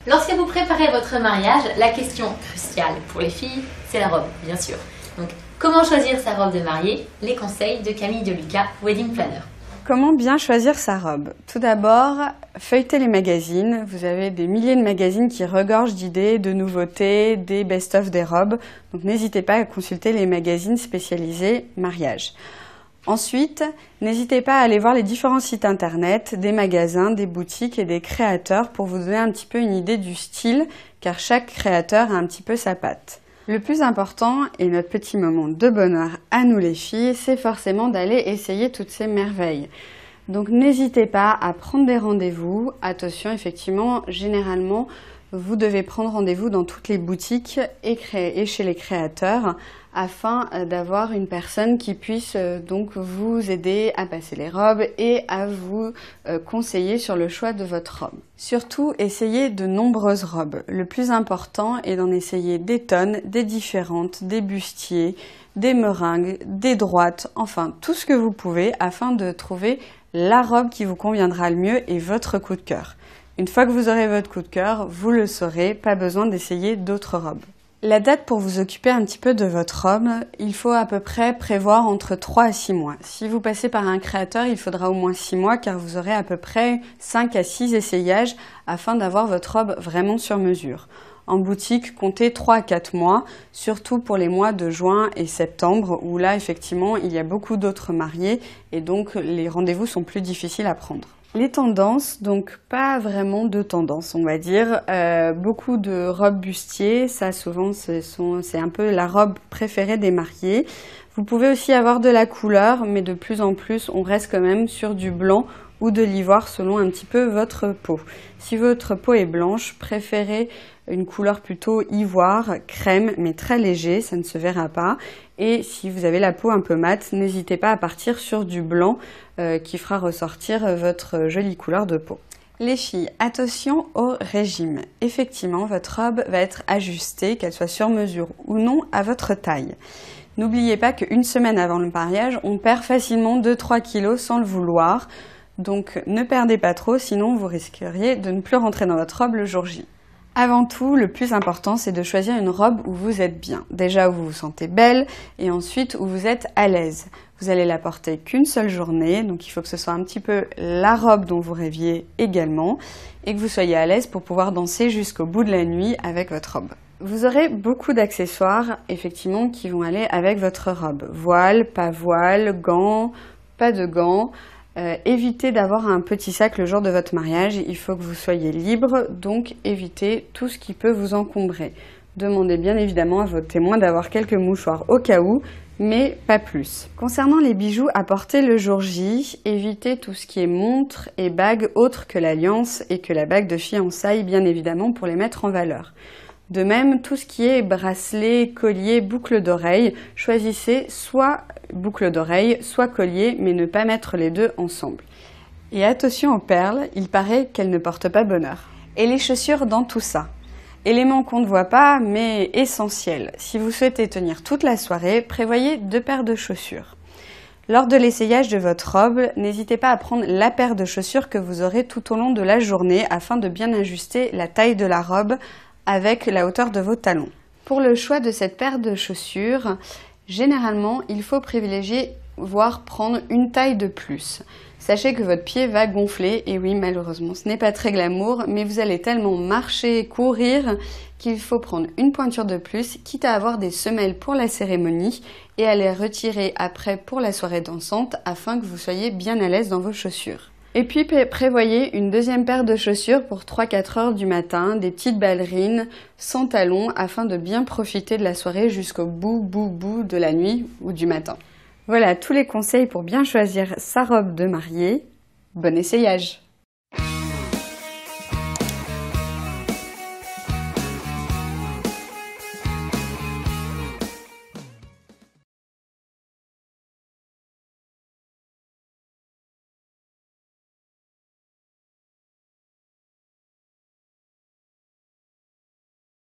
Lorsque vous préparez votre mariage, la question cruciale pour les filles, c'est la robe, bien sûr. Donc, comment choisir sa robe de mariée? Les conseils de Camille Deluca, Wedding Planner. Comment bien choisir sa robe? Tout d'abord, feuilletez les magazines. Vous avez des milliers de magazines qui regorgent d'idées, de nouveautés, des best-of des robes. Donc n'hésitez pas à consulter les magazines spécialisés mariage. Ensuite, n'hésitez pas à aller voir les différents sites internet, des magasins, des boutiques et des créateurs pour vous donner un petit peu une idée du style, car chaque créateur a un petit peu sa patte. Le plus important, et notre petit moment de bonheur à nous les filles, c'est forcément d'aller essayer toutes ces merveilles. Donc n'hésitez pas à prendre des rendez-vous. Attention, effectivement, généralement, vous devez prendre rendez-vous dans toutes les boutiques et chez les créateurs afin d'avoir une personne qui puisse donc vous aider à passer les robes et à vous conseiller sur le choix de votre robe. Surtout, essayez de nombreuses robes. Le plus important est d'en essayer des tonnes, des différentes, des bustiers, des meringues, des droites, enfin tout ce que vous pouvez afin de trouver la robe qui vous conviendra le mieux et votre coup de cœur. Une fois que vous aurez votre coup de cœur, vous le saurez, pas besoin d'essayer d'autres robes. La date pour vous occuper un petit peu de votre robe, il faut à peu près prévoir entre 3 à 6 mois. Si vous passez par un créateur, il faudra au moins 6 mois car vous aurez à peu près 5 à 6 essayages afin d'avoir votre robe vraiment sur mesure. En boutique, comptez 3 à 4 mois, surtout pour les mois de juin et septembre où là effectivement il y a beaucoup d'autres mariés et donc les rendez-vous sont plus difficiles à prendre. Les tendances, donc pas vraiment de tendances on va dire, beaucoup de robes bustiers, ça souvent c'est un peu la robe préférée des mariés. Vous pouvez aussi avoir de la couleur mais de plus en plus on reste quand même sur du blanc ou de l'ivoire selon un petit peu votre peau. Si votre peau est blanche, préférez une couleur plutôt ivoire, crème, mais très léger, ça ne se verra pas. Et si vous avez la peau un peu mate, n'hésitez pas à partir sur du blanc qui fera ressortir votre jolie couleur de peau. Les filles, attention au régime. Effectivement, votre robe va être ajustée, qu'elle soit sur mesure ou non, à votre taille. N'oubliez pas qu'une semaine avant le mariage, on perd facilement 2-3 kilos sans le vouloir. Donc ne perdez pas trop, sinon vous risqueriez de ne plus rentrer dans votre robe le jour J. Avant tout, le plus important, c'est de choisir une robe où vous êtes bien. Déjà où vous vous sentez belle et ensuite où vous êtes à l'aise. Vous allez la porter qu'une seule journée, donc il faut que ce soit un petit peu la robe dont vous rêviez également et que vous soyez à l'aise pour pouvoir danser jusqu'au bout de la nuit avec votre robe. Vous aurez beaucoup d'accessoires, effectivement, qui vont aller avec votre robe. Voile, pas voile, gants, pas de gants. Évitez d'avoir un petit sac le jour de votre mariage, il faut que vous soyez libre, donc évitez tout ce qui peut vous encombrer. Demandez bien évidemment à votre témoin d'avoir quelques mouchoirs au cas où, mais pas plus. Concernant les bijoux à porter le jour J, évitez tout ce qui est montre et bague autres que l'alliance et que la bague de fiançailles, bien évidemment, pour les mettre en valeur. De même, tout ce qui est bracelet, collier, boucle d'oreille, choisissez soit boucle d'oreille, soit collier, mais ne pas mettre les deux ensemble. Et attention aux perles, il paraît qu'elles ne portent pas bonheur. Et les chaussures dans tout ça. Élément qu'on ne voit pas, mais essentiel. Si vous souhaitez tenir toute la soirée, prévoyez 2 paires de chaussures. Lors de l'essayage de votre robe, n'hésitez pas à prendre la paire de chaussures que vous aurez tout au long de la journée afin de bien ajuster la taille de la robe avec la hauteur de vos talons. Pour le choix de cette paire de chaussures, généralement, il faut privilégier, voire prendre une taille de plus. Sachez que votre pied va gonfler, et oui, malheureusement, ce n'est pas très glamour, mais vous allez tellement marcher, courir, qu'il faut prendre une pointure de plus, quitte à avoir des semelles pour la cérémonie, et à les retirer après pour la soirée dansante, afin que vous soyez bien à l'aise dans vos chaussures. Et puis prévoyez une deuxième paire de chaussures pour 3-4 heures du matin, des petites ballerines sans talons afin de bien profiter de la soirée jusqu'au bout de la nuit ou du matin. Voilà tous les conseils pour bien choisir sa robe de mariée. Bon essayage!